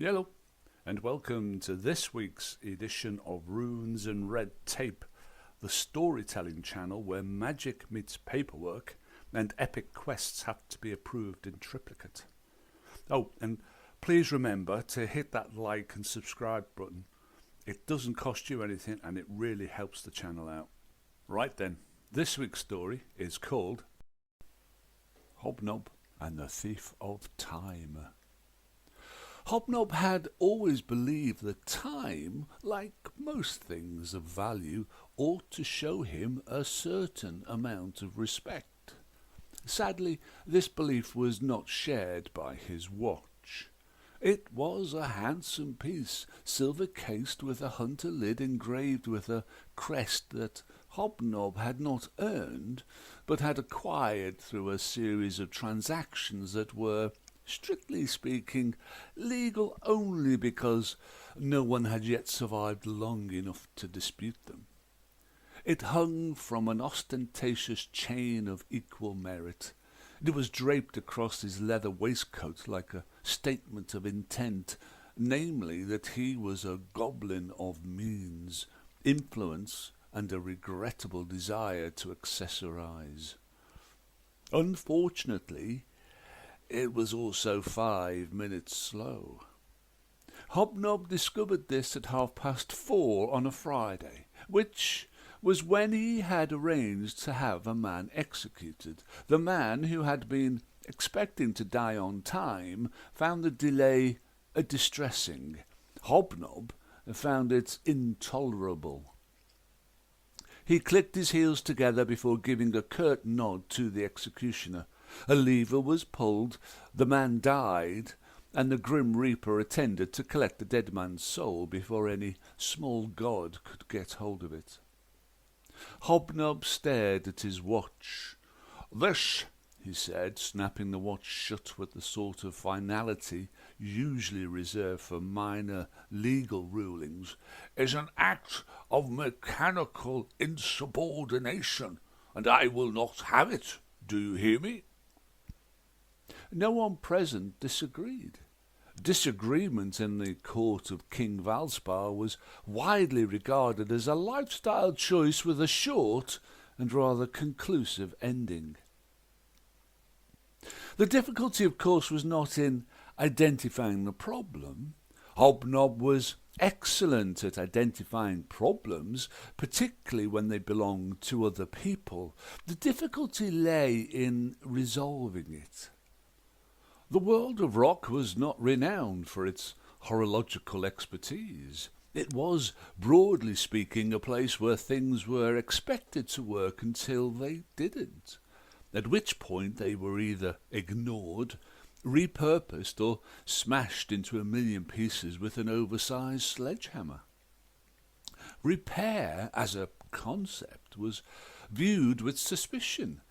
Hello, and welcome to this week's edition of Runes and Red Tape, the storytelling channel where magic meets paperwork and epic quests have to be approved in triplicate. Oh, and please remember to hit that like and subscribe button. It doesn't cost you anything and it really helps the channel out. Right then, this week's story is called HobNob and the Thief of Time. HobNob had always believed that time, like most things of value, ought to show him a certain amount of respect. Sadly, this belief was not shared by his watch. It was a handsome piece, silver-cased with a hunter lid engraved with a crest that HobNob had not earned, but had acquired through a series of transactions that were, strictly speaking, legal only because no one had yet survived long enough to dispute them. It hung from an ostentatious chain of equal merit. It was draped across his leather waistcoat like a statement of intent, namely that he was a goblin of means, influence, and a regrettable desire to accessorize. Unfortunately, it was also 5 minutes slow. HobNob discovered this at 4:30 on a Friday, which was when he had arranged to have a man executed. The man, who had been expecting to die on time, found the delay distressing. HobNob found it intolerable. He clicked his heels together before giving a curt nod to the executioner. A lever was pulled, the man died, and the Grim Reaper attended to collect the dead man's soul before any small god could get hold of it. HobNob stared at his watch. "This," he said, snapping the watch shut with the sort of finality usually reserved for minor legal rulings, "is an act of mechanical insubordination, and I will not have it. Do you hear me?" No one present disagreed. Disagreement in the court of King Valspar was widely regarded as a lifestyle choice with a short and rather conclusive ending. The difficulty, of course, was not in identifying the problem. HobNob was excellent at identifying problems, particularly when they belonged to other people. The difficulty lay in resolving it. The world of rock was not renowned for its horological expertise. It was, broadly speaking, a place where things were expected to work until they didn't, at which point they were either ignored, repurposed, or smashed into a million pieces with an oversized sledgehammer. Repair, as a concept, was viewed with suspicion.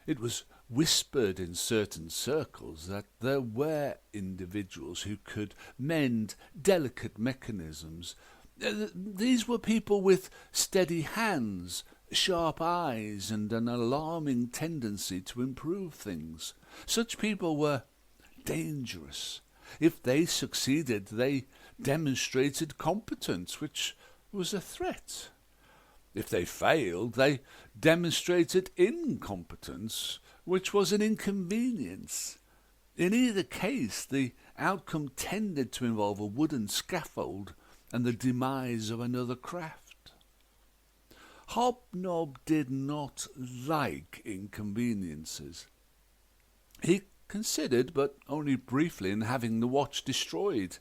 It was whispered in certain circles that there were individuals who could mend delicate mechanisms. These were people with steady hands, sharp eyes, and an alarming tendency to improve things. Such people were dangerous. If they succeeded, they demonstrated competence, which was a threat. If they failed, they demonstrated incompetence, which was an inconvenience. In either case, the outcome tended to involve a wooden scaffold and the demise of another craft. HobNob did not like inconveniences. He considered, but only briefly, in having the watch destroyed.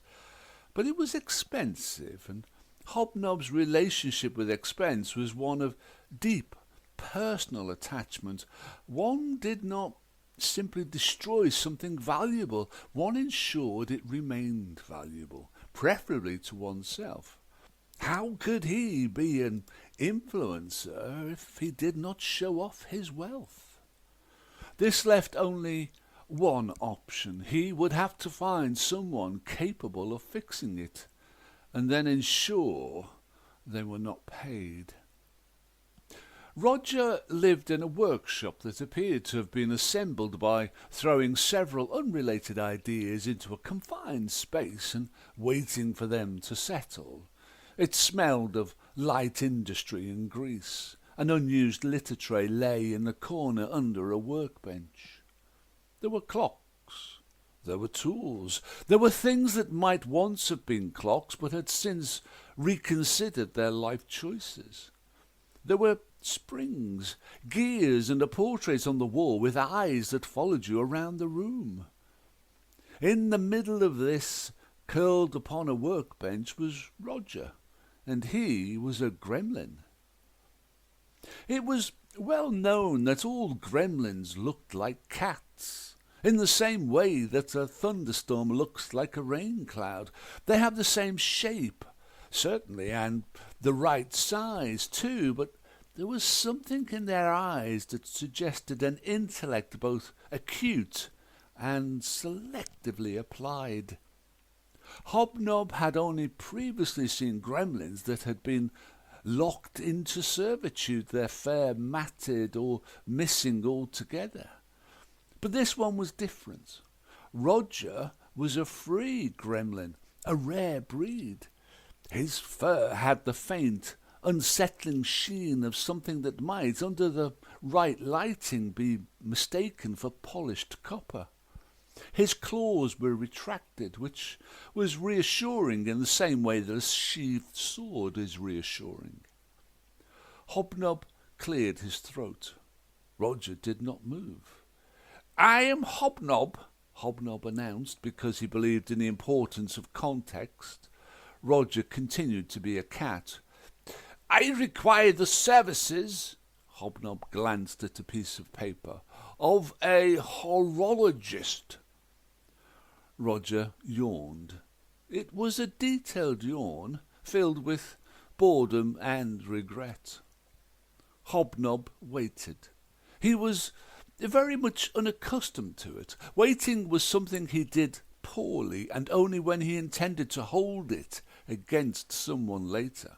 But it was expensive, and HobNob's relationship with expense was one of deep personal attachment. One did not simply destroy something valuable. One ensured it remained valuable, preferably to oneself. How could he be an influencer if he did not show off his wealth? This left only one option. He would have to find someone capable of fixing it, and then ensure they were not paid. Roger lived in a workshop that appeared to have been assembled by throwing several unrelated ideas into a confined space and waiting for them to settle. It smelled of light industry and grease. An unused litter tray lay in a corner under a workbench. There were clocks. There were tools. There were things that might once have been clocks but had since reconsidered their life choices. There were springs, gears, and a portrait on the wall with eyes that followed you around the room. In the middle of this, curled upon a workbench, was Roger, and he was a gremlin. It was well known that all gremlins looked like cats, in the same way that a thunderstorm looks like a rain cloud. They have the same shape, certainly, and the right size too, but there was something in their eyes that suggested an intellect both acute and selectively applied. HobNob had only previously seen gremlins that had been locked into servitude, their fur matted or missing altogether. But this one was different. Roger was a free gremlin, a rare breed. His fur had the faint, unsettling sheen of something that might, under the right lighting, be mistaken for polished copper. His claws were retracted, which was reassuring in the same way that a sheathed sword is reassuring. HobNob cleared his throat. Roger did not move. "I am HobNob," HobNob announced, because he believed in the importance of context. Roger continued to be a cat. "I require the services," HobNob glanced at a piece of paper, "of a horologist." Roger yawned. It was a detailed yawn, filled with boredom and regret. HobNob waited. He was very much unaccustomed to it. Waiting was something he did poorly, and only when he intended to hold it against someone later.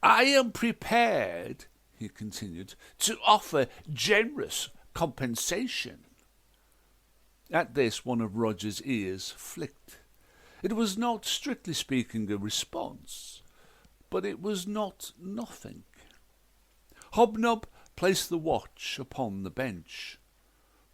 "I am prepared," he continued, "to offer generous compensation." At this, one of Roger's ears flicked. It was not, strictly speaking, a response, but it was not nothing. HobNob placed the watch upon the bench.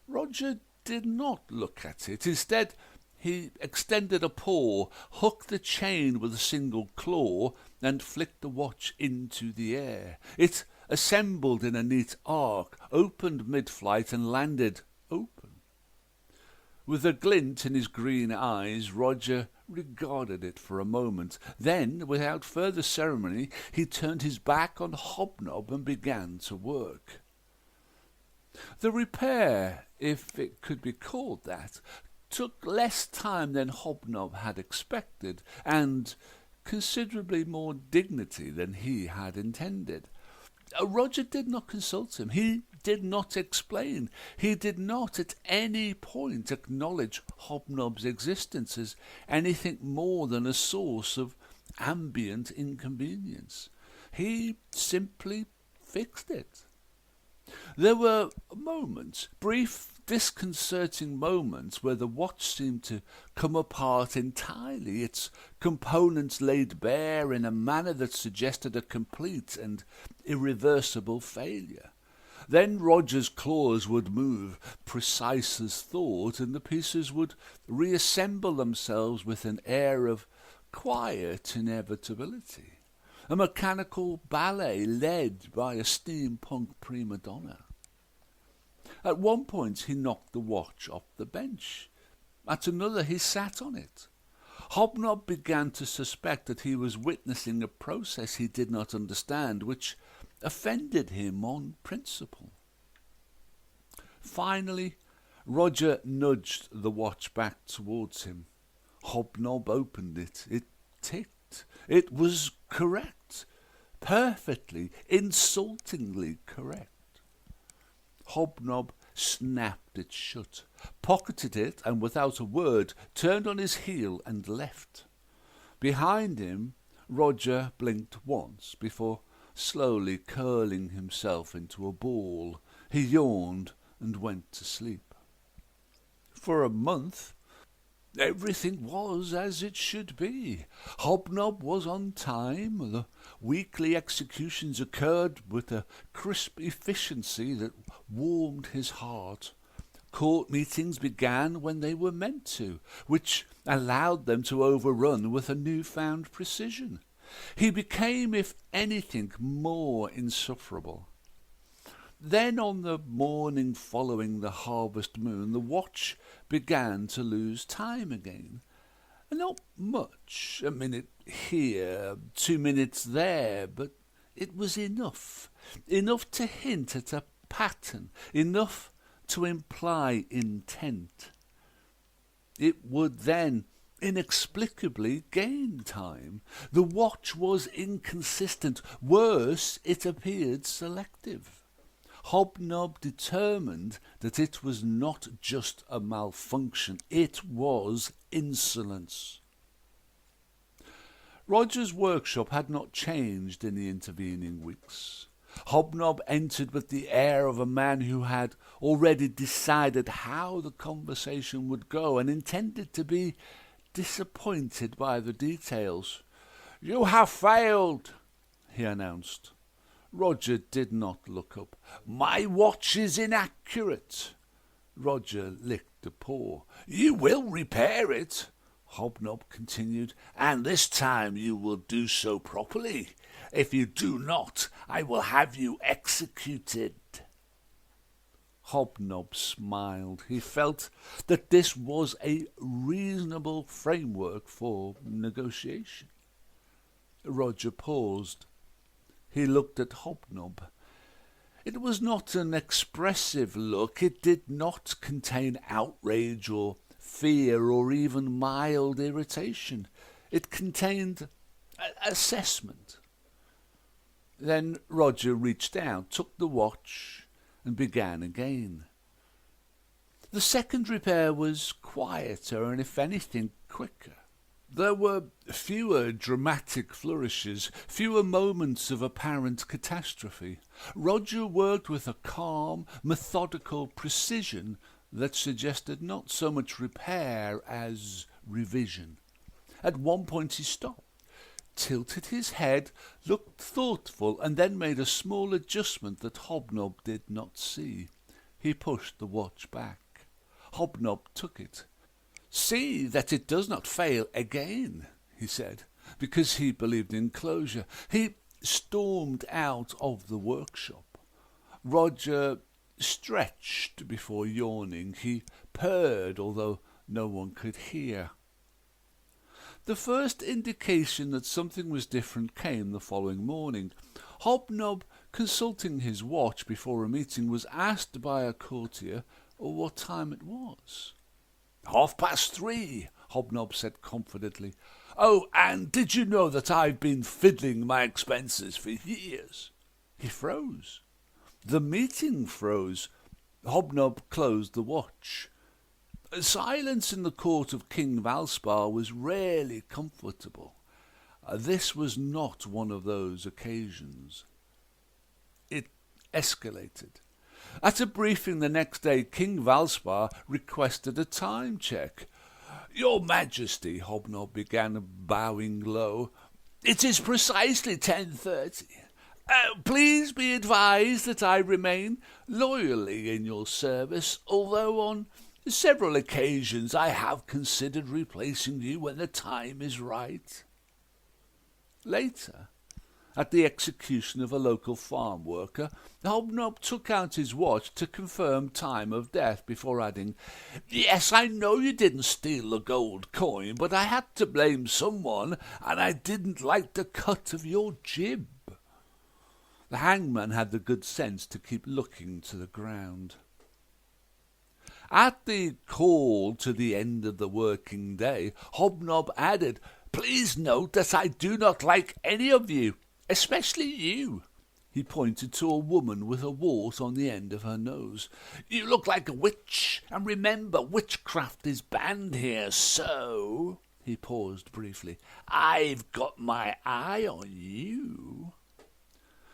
Roger did not look at it. Instead, he extended a paw, hooked the chain with a single claw, and flicked the watch into the air. It assembled in a neat arc, opened mid-flight, and landed open. With a glint in his green eyes, Roger regarded it for a moment. Then, without further ceremony, he turned his back on HobNob and began to work. The repair, if it could be called that, took less time than HobNob had expected, and considerably more dignity than he had intended. Roger did not consult him. He did not explain. He did not at any point acknowledge HobNob's existence as anything more than a source of ambient inconvenience. He simply fixed it. There were moments, brief, disconcerting moments, where the watch seemed to come apart entirely, its components laid bare in a manner that suggested a complete and irreversible failure. Then Roger's claws would move, precise as thought, and the pieces would reassemble themselves with an air of quiet inevitability. A mechanical ballet led by a steampunk prima donna. At one point he knocked the watch off the bench. At another he sat on it. HobNob began to suspect that he was witnessing a process he did not understand, which offended him on principle. Finally, Roger nudged the watch back towards him. HobNob opened it. It ticked. It was correct. Perfectly, insultingly correct. HobNob snapped it shut, pocketed it, and without a word turned on his heel and left. Behind him, Roger blinked once before slowly curling himself into a ball. He yawned and went to sleep. For a month, everything was as it should be. HobNob was on time. The weekly executions occurred with a crisp efficiency that warmed his heart. Court meetings began when they were meant to, which allowed them to overrun with a newfound precision. He became, if anything, more insufferable. Then on the morning following the harvest moon, the watch began to lose time again. Not much, a minute here, 2 minutes there, but it was enough. Enough to hint at a pattern, enough to imply intent. It would then inexplicably gain time. The watch was inconsistent. Worse, it appeared selective. HobNob determined that it was not just a malfunction, it was insolence. Roger's workshop had not changed in the intervening weeks. HobNob entered with the air of a man who had already decided how the conversation would go and intended to be disappointed by the details. "You have failed," he announced. Roger did not look up. "My watch is inaccurate." Roger licked a paw. "You will repair it," HobNob continued, "and this time you will do so properly. If you do not, I will have you executed." HobNob smiled. He felt that this was a reasonable framework for negotiation. Roger paused. He looked at HobNob. It was not an expressive look. It did not contain outrage or fear or even mild irritation. It contained assessment. Then Roger reached out, took the watch, and began again. The second repair was quieter and, if anything, quicker. There were fewer dramatic flourishes, fewer moments of apparent catastrophe. Roger worked with a calm, methodical precision that suggested not so much repair as revision. At one point he stopped, tilted his head, looked thoughtful, and then made a small adjustment that HobNob did not see. He pushed the watch back. HobNob took it. "See that it does not fail again," he said, because he believed in closure. He stormed out of the workshop. Roger stretched before yawning. He purred, although no one could hear. The first indication that something was different came the following morning. HobNob, consulting his watch before a meeting, was asked by a courtier what time it was. "3:30, HobNob said confidently. "Oh, and did you know that I've been fiddling my expenses for years?" He froze. The meeting froze. HobNob closed the watch. Silence in the court of King Valspar was rarely comfortable. This was not one of those occasions. It escalated. At a briefing the next day, King Valspar requested a time check. "Your Majesty," HobNob began, bowing low, "it is precisely 10:30. Please be advised that I remain loyally in your service, although on several occasions I have considered replacing you when the time is right." Later, at the execution of a local farm worker, HobNob took out his watch to confirm time of death before adding, "Yes, I know you didn't steal the gold coin, but I had to blame someone, and I didn't like the cut of your jib." The hangman had the good sense to keep looking to the ground. At the call to the end of the working day, HobNob added, "Please note that I do not like any of you, especially you." He pointed to a woman with a wart on the end of her nose. "You look like a witch, and remember, witchcraft is banned here, so—" He paused briefly. "I've got my eye on you."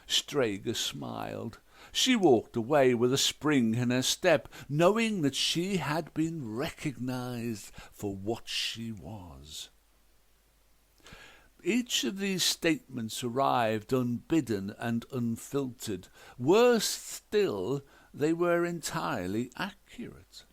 Strager smiled. She walked away with a spring in her step, knowing that she had been recognized for what she was. Each of these statements arrived unbidden and unfiltered. Worse still, they were entirely accurate.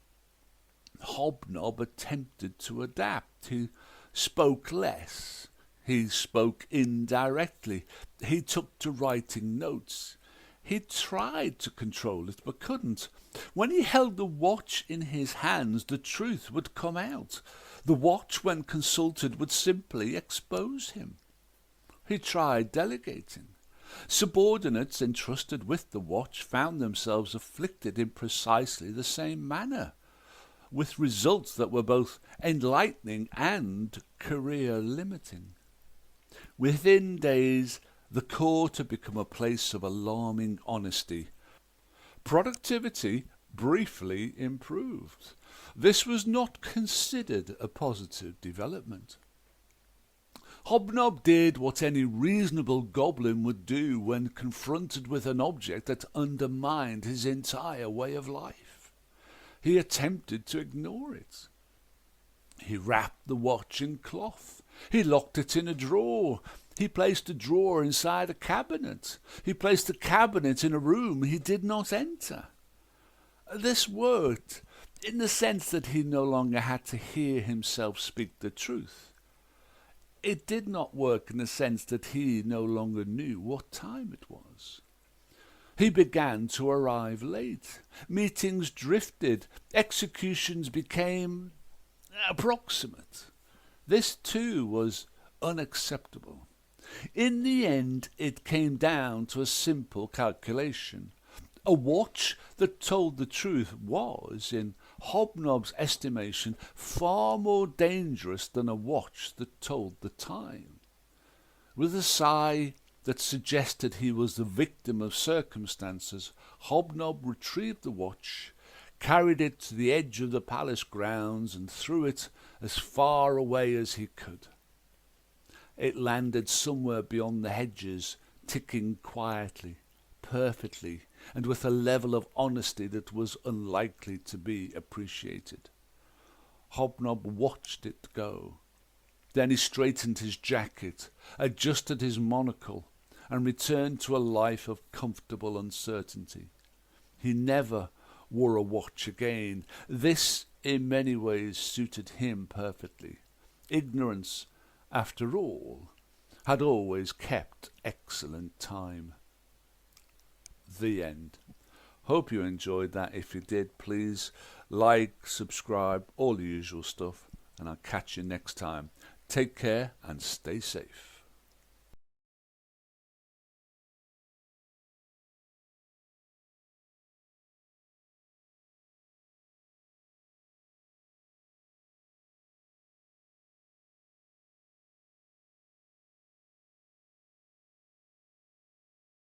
HobNob attempted to adapt. He spoke less. He spoke indirectly. He took to writing notes. He tried to control it, but couldn't. When he held the watch in his hands, the truth would come out. The watch, when consulted, would simply expose him. He tried delegating. Subordinates entrusted with the watch found themselves afflicted in precisely the same manner, with results that were both enlightening and career-limiting. Within days, the court had become a place of alarming honesty. Productivity briefly improved. This was not considered a positive development. HobNob did what any reasonable goblin would do when confronted with an object that undermined his entire way of life. He attempted to ignore it. He wrapped the watch in cloth. He locked it in a drawer. He placed a drawer inside a cabinet. He placed a cabinet in a room he did not enter. This worked in the sense that he no longer had to hear himself speak the truth. It did not work in the sense that he no longer knew what time it was. He began to arrive late. Meetings drifted. Executions became approximate. This too was unacceptable. In the end, it came down to a simple calculation. A watch that told the truth was, in HobNob's estimation, far more dangerous than a watch that told the time. With a sigh that suggested he was the victim of circumstances, HobNob retrieved the watch, carried it to the edge of the palace grounds, and threw it as far away as he could. It landed somewhere beyond the hedges, ticking quietly, perfectly, and with a level of honesty that was unlikely to be appreciated. HobNob watched it go. Then he straightened his jacket, adjusted his monocle, and returned to a life of comfortable uncertainty. He never wore a watch again. This, in many ways, suited him perfectly. Ignorance, after all, had always kept excellent time. The end. Hope you enjoyed that. If you did, please like, subscribe, all the usual stuff, and I'll catch you next time. Take care and stay safe.